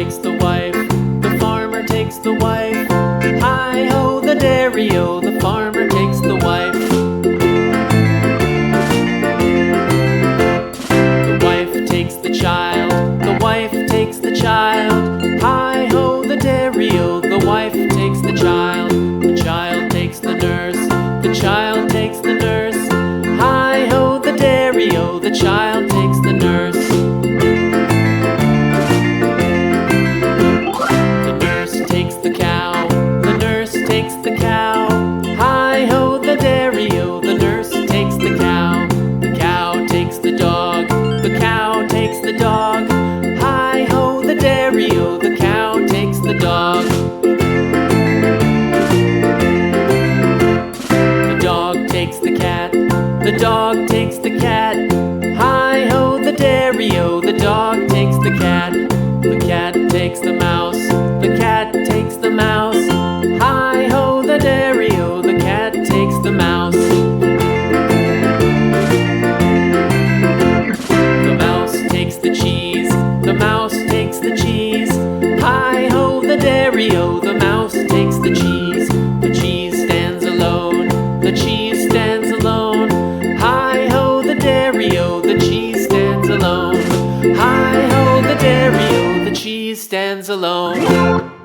takes the wife, the farmer takes the wife. Hi-ho, the dairy-o, the farmer takes the wife. The wife takes the child, the wife takes the child. Hi-ho, the dairy-o, the wife takes the child. The child takes the nurse, the child takes the nurse. Hi-ho, the dairy-o, the child takes the nurse. The nurse takes the cow, the nurse takes the cow. Hi-ho, the dairy-o, the nurse takes the cow. The cow takes the dog, the cow takes the dog. Hi-ho, the dairy-o, the cow takes the dog. The dog takes the cat, the dog takes the cat. Hi-ho, the dairy-o, the dog takes the cat. The cat takes the mouse, the cat takes the mouse. Hi-ho, the dairy-o, the cat takes the mouse. The mouse takes the cheese, the mouse takes the cheese. Hi-ho, the dairy-o, the mouse takes the cheese. The cheese stands alone, the cheese stands alone. Hi-ho, the dairy-o, the cheese stands alone. Hi-ho, the dairy-o, the cheese stands alone.